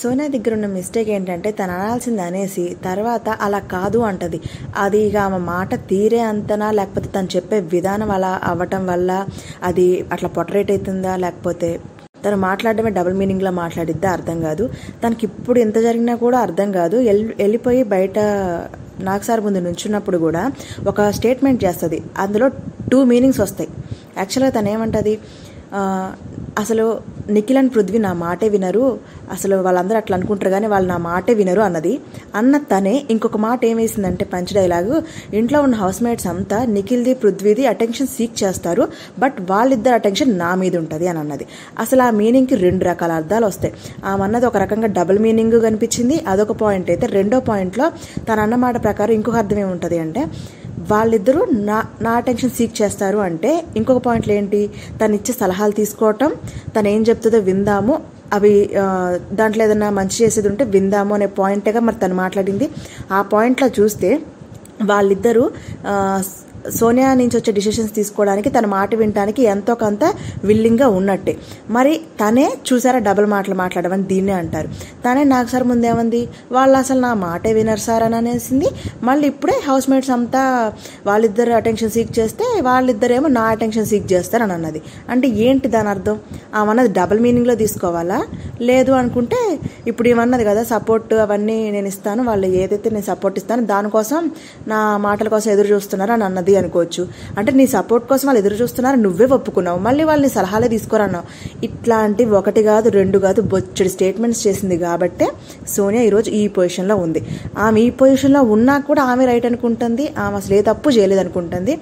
సోనియా దగ్గర ఉన్న మిస్టేక్ ఏంటంటే తను అనాల్సింది అనేసి తర్వాత అలా కాదు అంటది. అది ఇక ఆమె మాట తీరే అంతనా, లేకపోతే తను చెప్పే విధానం అలా అవ్వటం వల్ల అది అట్లా పొటరేట్ అవుతుందా, లేకపోతే తను మాట్లాడడమే డబుల్ మీనింగ్లో మాట్లాడిద్దా అర్థం కాదు. తనకి ఇప్పుడు ఎంత జరిగినా కూడా అర్థం కాదు. వెళ్ళిపోయి బయట నాకు సార్ ముందు నుంచున్నప్పుడు కూడా ఒక స్టేట్మెంట్ చేస్తుంది, అందులో 2 మీనింగ్స్ వస్తాయి. యాక్చువల్గా తను ఏమంటుంది, అసలు నిఖిల్ అండ్ పృథ్వీ నా మాటే వినరు, అసలు వాళ్ళందరూ అట్లా అనుకుంటారు కానీ వాళ్ళు నా మాటే వినరు అన్నది. అన్న తనే ఇంకొక మాట ఏమేసిందంటే పంచ్ డైలాగు, ఇంట్లో ఉన్న హౌస్ మేట్స్ అంతా నిఖిల్ది పృథ్వీది అటెన్షన్ సీక్ చేస్తారు, బట్ వాళ్ళిద్దరు అటెన్షన్ నా మీద ఉంటుంది అని అన్నది. అసలు ఆ మీనింగ్కి 2 రకాల అర్థాలు వస్తాయి. ఆమె అన్నది ఒక రకంగా డబుల్ మీనింగ్ కనిపించింది, అదొక పాయింట్ అయితే. రెండో పాయింట్లో తన అన్నమాట ప్రకారం ఇంకొక అర్థం ఏముంటుంది అంటే, వాళ్ళిద్దరూ నా అటెన్షన్ సీక్ చేస్తారు అంటే ఇంకొక పాయింట్లు ఏంటి, తను ఇచ్చే సలహాలు తీసుకోవటం, తను ఏం చెప్తుందో విందాము, అవి దాంట్లో ఏదైనా మంచి చేసేది ఉంటే విందాము అనే పాయింట్గా మరి తను మాట్లాడింది. ఆ పాయింట్లో చూస్తే వాళ్ళిద్దరూ సోనియా నుంచి వచ్చే డిసిషన్స్ తీసుకోవడానికి తన మాట వినడానికి ఎంతో కొంత విల్లింగ్గా ఉన్నట్టే. మరి తనే చూసారా డబుల్ మాటలు మాట్లాడమని దీన్నే అంటారు. తనే నాకు సార్ ముందేమంది, వాళ్ళు అసలు నా మాటే వినరు సార్ అని అనేసింది. మళ్ళీ ఇప్పుడే హౌస్ మేట్స్ అంతా వాళ్ళిద్దరు అటెన్షన్ సీక్ చేస్తే వాళ్ళిద్దరేమో నా అటెన్షన్ సీక్ చేస్తారు అని అన్నది. అంటే ఏంటి దాని అర్థం? ఆమన్నది డబుల్ మీనింగ్లో తీసుకోవాలా? లేదు అనుకుంటే ఇప్పుడు ఏమన్నది కదా, సపోర్ట్ అవన్నీ నేను ఇస్తాను, వాళ్ళు ఏదైతే నేను సపోర్ట్ ఇస్తాను దానికోసం నా మాటల కోసం ఎదురు చూస్తున్నారు అని అన్నది అనుకోవచ్చు. అంటే నీ సపోర్ట్ కోసం వాళ్ళు ఎదురు చూస్తున్నారు, నువ్వే ఒప్పుకున్నావు, మళ్ళీ వాళ్ళని సలహాలే తీసుకోరన్నావు. ఇట్లాంటి 1 కాదు 2 కాదు బొచ్చడి స్టేట్మెంట్స్ చేసింది కాబట్టే సోనియా ఈరోజు ఈ పొజిషన్లో ఉంది. ఆమె ఈ పొజిషన్లో ఉన్నా కూడా ఆమె రైట్ అనుకుంటుంది, ఆమె అసలు ఏ తప్పు చేయలేదు అనుకుంటుంది.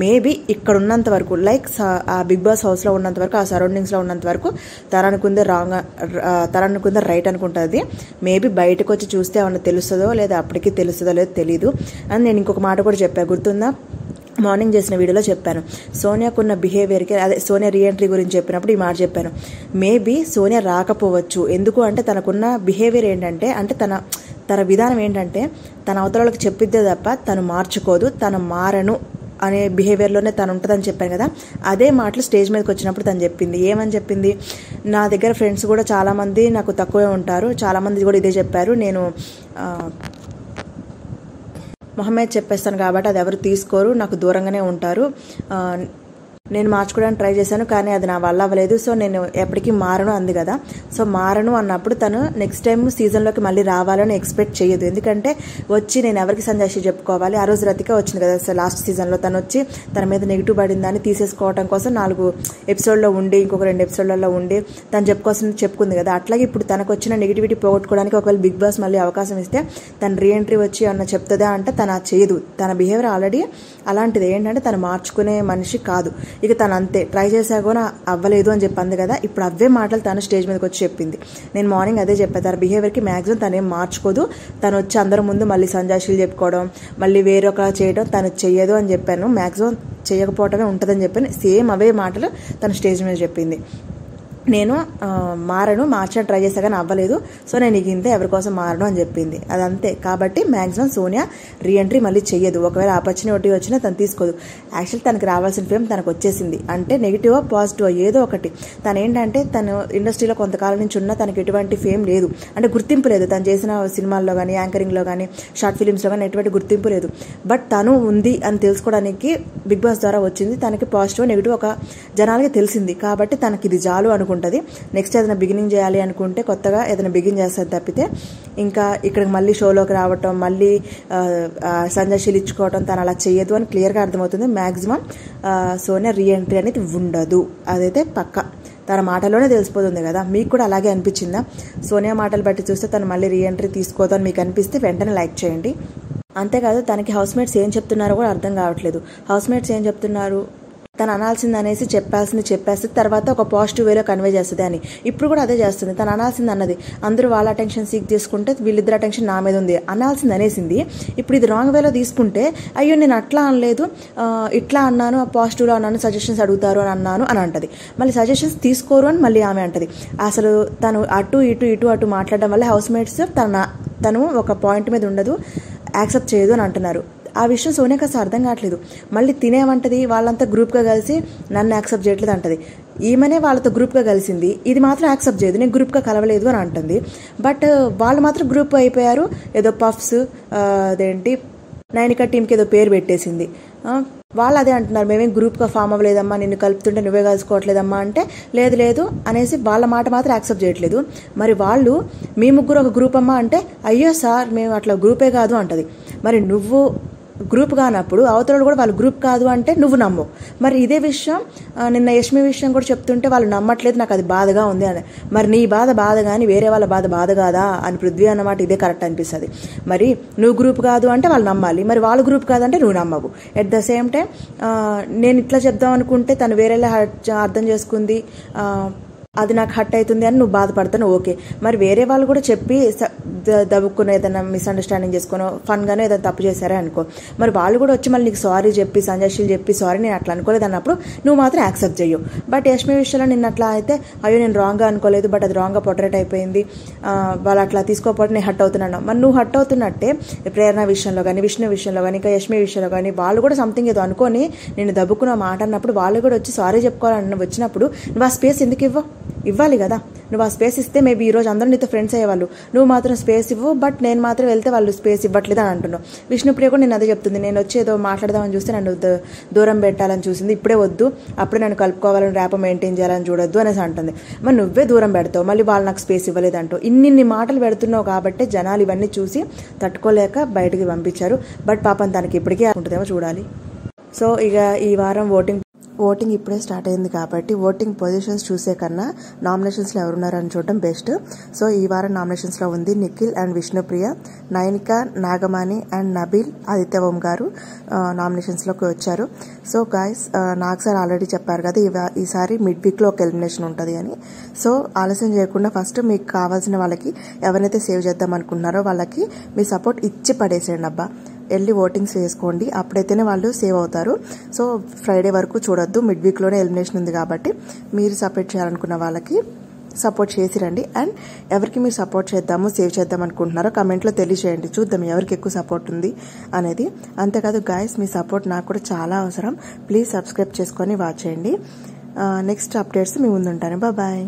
మేబీ ఇక్కడ ఉన్నంత వరకు, లైక్ ఆ బిగ్ బాస్ హౌస్లో ఉన్నంత వరకు, ఆ సరౌండింగ్స్లో ఉన్నంత వరకు తననుకుందే రైట్ అనుకుంటుంది. మేబీ బయటకు వచ్చి చూస్తే ఏమన్నా తెలుస్తుందో లేదా అప్పటికి తెలుస్తుందో లేదో తెలీదు. అని నేను ఇంకొక మాట కూడా చెప్పాను, గుర్తుందా? మార్నింగ్ చేసిన వీడియోలో చెప్పాను, సోనియాకున్న బిహేవియర్కి, అదే సోనియా రీఎంట్రీ గురించి చెప్పినప్పుడు ఈ మాట చెప్పాను. మేబీ సోనియా రాకపోవచ్చు. ఎందుకు అంటే తనకున్న బిహేవియర్ ఏంటంటే, అంటే తన విధానం ఏంటంటే తన అవతలకి చెప్పిద్దే తప్ప తను మార్చుకోదు, తను మారను అనే బిహేవియర్లోనే తను ఉంటుందని చెప్పాను కదా. అదే మాటలు స్టేజ్ మీదకి వచ్చినప్పుడు తను చెప్పింది. ఏమని చెప్పింది, నా దగ్గర ఫ్రెండ్స్ కూడా చాలామంది నాకు తక్కువే ఉంటారు, చాలామంది కూడా ఇదే చెప్పారు, నేను మొహమ్మద్ చెప్పేస్తాను కాబట్టి అది ఎవరు తీసుకోరు, నాకు దూరంగానే ఉంటారు, నేను మార్చుకోవడానికి ట్రై చేశాను కానీ అది నా వల్ల అవ్వలేదు, సో నేను ఎప్పటికీ మారను అంది కదా. సో మారను అన్నప్పుడు తను నెక్స్ట్ టైం సీజన్లోకి మళ్ళీ రావాలని ఎక్స్పెక్ట్ చేయదు. ఎందుకంటే వచ్చి నేను ఎవరికి సంజాషి చెప్పుకోవాలి, ఆ రోజు రతిక వచ్చింది కదా సో లాస్ట్ సీజన్లో, తను వచ్చి తన మీద నెగిటివ్ పడిందని తీసేసుకోవడం కోసం 4 ఎపిసోడ్లో ఉండి ఇంకొక 2 ఎపిసోడ్లలో ఉండి తను చెప్పుకుంది కదా. అట్లాగే ఇప్పుడు తనకు వచ్చిన నెగిటివిటీ పోగొట్టుకోవడానికి ఒకవేళ బిగ్ బాస్ మళ్ళీ అవకాశం ఇస్తే తను రీఎంట్రీ వచ్చి అన్న చెప్తుందా అంటే తను చేయదు. తన బిహేవియర్ ఆల్రెడీ అలాంటిది, ఏంటంటే తను మార్చుకునే మనిషి కాదు. ఇక తను అంతే, ట్రై చేసా కూడా అవ్వలేదు అని చెప్పింది కదా. ఇప్పుడు అవే మాటలు తను స్టేజ్ మీదకి వచ్చి చెప్పింది. నేను మార్నింగ్ అదే చెప్పాను, తన బిహేవియర్కి మ్యాక్సిమం తనేం మార్చుకోదు, తను వచ్చి అందరి ముందు మళ్ళీ సంజాషులు చెప్పుకోవడం, మళ్ళీ వేరొక చేయడం తను చెయ్యదు అని చెప్పాను. మ్యాక్సిమం చేయకపోవటమే ఉంటుందని చెప్పాను. సేమ్ అవే మాటలు తను స్టేజ్ మీద చెప్పింది. నేను మార్చడం ట్రై చేసా కానీ అవ్వలేదు, సో నేను ఇక ఇంతే, ఎవరి కోసం మారను అని చెప్పింది. అదంతే. కాబట్టి మ్యాక్సిమం సోనియా రీఎంట్రీ మళ్ళీ చెయ్యదు. ఒకవేళ ఆపర్చునిటీ వచ్చినా తను తీసుకోదు. యాక్చువల్లీ తనకు రావాల్సిన ఫేమ్ తనకు వచ్చేసింది. అంటే నెగిటివా పాజిటివా ఏదో ఒకటి. తను ఏంటంటే తను ఇండస్ట్రీలో కొంతకాలం నుంచి ఉన్నా తనకు ఎటువంటి ఫేమ్ లేదు, అంటే గుర్తింపు లేదు. తను చేసిన సినిమాల్లో కానీ, యాంకరింగ్లో కానీ, షార్ట్ ఫిలిమ్స్లో కానీ ఎటువంటి గుర్తింపు లేదు. బట్ తను ఉంది అని తెలుసుకోవడానికి బిగ్ బాస్ ద్వారా వచ్చింది. తనకి పాజిటివ్ నెగిటివ్ ఒక జనాలకి తెలిసింది కాబట్టి తనకి ఇది చాలు అనుకుంటుంది. నెక్స్ట్ ఏదైనా బిగినింగ్ చేయాలి అనుకుంటే కొత్తగా ఏదైనా బిగిన్ చేస్తుంది తప్పితే ఇంకా ఇక్కడికి మళ్ళీ షోలోకి రావటం, మళ్ళీ సంజాషీలు ఇచ్చుకోవటం తను అలా చేయదు అని క్లియర్గా అర్థమవుతుంది. మ్యాక్సిమం సోనియా రీఎంట్రీ అనేది ఉండదు, అదైతే పక్కా. తన మాటలోనే తెలిసిపోతుంది కదా. మీకు కూడా అలాగే అనిపించిందా? సోనియా మాటలు బట్టి చూస్తే తను మళ్ళీ రీఎంట్రీ తీసుకోదని మీకు అనిపిస్తే వెంటనే లైక్ చేయండి. అంతేకాదు తనకి హౌస్ మేట్స్ ఏం చెప్తున్నారో కూడా అర్థం కావట్లేదు. హౌస్ మేట్స్ ఏం చెప్తున్నారు, తను అనాల్సింది అనేసి చెప్పేస్తే తర్వాత ఒక పాజిటివ్ వేలో కన్వే చేస్తుంది అని. ఇప్పుడు కూడా అదే చేస్తుంది. తను అనాల్సింది అన్నది, అందరూ వాళ్ళ అటెన్షన్ సీక్ చేసుకుంటే వీళ్ళిద్దరు అటెన్షన్ నా మీద ఉంది, అనాల్సింది అనేసింది. ఇప్పుడు ఇది రాంగ్ వేలో తీసుకుంటే, అయ్యో నేను అట్లా అనలేదు, ఇట్లా అన్నాను, పాజిటివ్లో అన్నాను, సజెషన్స్ అడుగుతారు అని అన్నాను అని అంటది. మళ్ళీ సజెషన్స్ తీసుకోరు అని మళ్ళీ ఆమె అంటది. అసలు తను అటు ఇటు మాట్లాడడం వల్ల హౌస్ మేట్స్ తను ఒక పాయింట్ మీద ఉండదు, యాక్సెప్ట్ చేయదు అని అంటున్నారు. ఆ విషయం సోనియాకి అసలు అర్థం కావట్లేదు. మళ్ళీ తినేమంటది, వాళ్ళంతా గ్రూప్గా కలిసి నన్ను యాక్సెప్ట్ చేయట్లేదు అంటది. ఈమెనే వాళ్ళతో గ్రూప్గా కలిసింది, ఇది మాత్రం యాక్సెప్ట్ చేయదు, నేను గ్రూప్గా కలవలేదు అని అంటుంది. బట్ వాళ్ళు మాత్రం గ్రూప్ అయిపోయారు. ఏదో పఫ్స్ అదేంటి నైనిక టీంకి ఏదో పేరు పెట్టేసింది. వాళ్ళు అదే అంటున్నారు, మేమేం గ్రూప్గా ఫామ్ అవ్వలేదమ్మా, నిన్ను కలుపుతుంటే నువ్వే కలుసుకోవట్లేదమ్మా అంటే లేదు లేదు అనేసి వాళ్ళ మాట మాత్రం యాక్సెప్ట్ చేయట్లేదు. మరి వాళ్ళు మీ ముగ్గురు ఒక గ్రూప్ అమ్మా అంటే అయ్యో సార్ మేము అట్లా గ్రూపే కాదు అంటది. మరి నువ్వు గ్రూప్ కానప్పుడు అవతల కూడా వాళ్ళు గ్రూప్ కాదు అంటే నువ్వు నమ్ము. మరి ఇదే విషయం నిన్న యష్మి విషయం కూడా చెప్తుంటే వాళ్ళు నమ్మట్లేదు, నాకు అది బాధగా ఉంది అని. మరి నీ బాధ కానీ వేరే వాళ్ళ బాధ కాదా అని పృథ్వీ అన్నమాట ఇదే కరెక్ట్ అనిపిస్తుంది. మరి నువ్వు గ్రూప్ కాదు అంటే వాళ్ళు నమ్మాలి, మరి వాళ్ళు గ్రూప్ కాదంటే నువ్వు నమ్మవు. ఎట్ ద సేమ్ టైం నేను ఇట్లా చెప్దాం అనుకుంటే తను వేరేలా అర్థం చేసుకుంది, అది నాకు హట్ అవుతుంది అని నువ్వు బాధపడతాను, ఓకే. మరి వేరే వాళ్ళు కూడా చెప్పి దవ్వుకుని ఏదైనా మిస్అండర్స్టాండింగ్ చేసుకుని ఫన్గానే ఏదైనా తప్పు చేశారే అనుకో, మరి వాళ్ళు కూడా వచ్చి మళ్ళీ నీకు సారీ చెప్పి సంజయ్షీలు చెప్పి సారీ నేను అట్లా అనుకోలేదు అన్నప్పుడు నువ్వు మాత్రం యాక్సెప్ట్ చెయ్యు. బట్ యష్మి విషయంలో నిన్న అట్లా అయితే అయ్యో నేను రాంగ్గా అనుకోలేదు, బట్ అది రాంగ్గా పొటరేట్ అయిపోయింది, వాళ్ళు అట్లా తీసుకోకపోతే నేను హట్ అవుతున్నాను. మరి నువ్వు హట్ అవుతున్నట్టే ప్రేరణ విషయంలో కానీ విష్ణు విషయంలో కానీ ఇంకా యష్మి విషయంలో కానీ వాళ్ళు కూడా సంథింగ్ ఏదో అనుకొని నేను దబ్బుకున్న మాట అన్నప్పుడు వాళ్ళు కూడా వచ్చి సారీ చెప్పుకోవాలని వచ్చినప్పుడు నువ్వు ఆ స్పేస్ ఎందుకు ఇవ్వాలి కదా. నువ్వు ఆ స్పేస్ ఇస్తే మేబీ ఈరోజు అందరూ నీతో ఫ్రెండ్స్ అయ్యేవాళ్ళు, నువ్వు మాత్రం స్పేస్ ఇవ్వు, బట్ నేను మాత్రం వెళ్తే వాళ్ళు స్పేస్ ఇవ్వట్లేదు అని అంటున్నావు. విష్ణుప్రియ కూడా నేను అదే చెప్తుంది, నేను వచ్చి ఏదో మాట్లాడదామని చూస్తే నన్ను దూరం పెట్టాలని చూసింది, ఇప్పుడే వద్దు, అప్పుడే నన్ను కలుపుకోవాలని ర్యాప్ మెయింటైన్ చేయాలని చూడొద్దు అనేసి అంటుంది. మరి నువ్వే దూరం పెడతావు, మళ్ళీ వాళ్ళు నాకు స్పేస్ ఇవ్వలేదు అంటూ ఇన్ని మాటలు పెడుతున్నావు కాబట్టి జనాలు ఇవన్నీ చూసి తట్టుకోలేక బయటికి పంపించారు. బట్ పాపం తనకి ఇప్పటికీ ఉంటుందేమో చూడాలి. సో ఇక ఈ వారం ఓటింగ్ ఇప్పుడే స్టార్ట్ అయింది కాబట్టి ఓటింగ్ పొజిషన్స్ చూసే కన్నా నామినేషన్స్లో ఎవరున్నారని చూడడం బెస్ట్. సో ఈ వారం నామినేషన్స్లో ఉంది నిఖిల్ అండ్ విష్ణుప్రియ, నైనిక, నాగమణి అండ్ నబీల్, ఆదిత్య ఓం గారు నామినేషన్స్లోకి వచ్చారు. So guys Nag sir already చెప్పారు కదా ఈసారి మిడ్ వీక్లో ఒక ఎలిమినేషన్ ఉంటుంది అని. సో ఆలస్యం చేయకుండా ఫస్ట్ మీకు కావాల్సిన వాళ్ళకి ఎవరైతే సేవ్ చేద్దాం అనుకుంటున్నారో వాళ్ళకి మీ సపోర్ట్ ఇచ్చి పడేసేయండి అబ్బా. వెళ్ళి ఓటింగ్స్ వేసుకోండి, అప్పుడైతేనే వాళ్ళు సేవ్ అవుతారు. సో ఫ్రైడే వరకు చూడొద్దు, మిడ్ వీక్లోనే ఎలిమినేషన్ ఉంది కాబట్టి మీరు సపోర్ట్ చేయాలనుకున్న వాళ్ళకి సపోర్ట్ చేసి రండి. అండ్ ఎవరికి మీరు సపోర్ట్ చేద్దాము సేవ్ చేద్దాం అనుకుంటున్నారో కమెంట్లో తెలియజేయండి, చూద్దాం ఎవరికి ఎక్కువ సపోర్ట్ ఉంది అనేది. అంతేకాదు గాయస్ మీ సపోర్ట్ నాకు కూడా చాలా అవసరం, ప్లీజ్ సబ్స్క్రైబ్ చేసుకొని వాచ్ చేయండి. నెక్స్ట్ అప్డేట్స్ మీ ముందు ఉంటాను. బాయ్.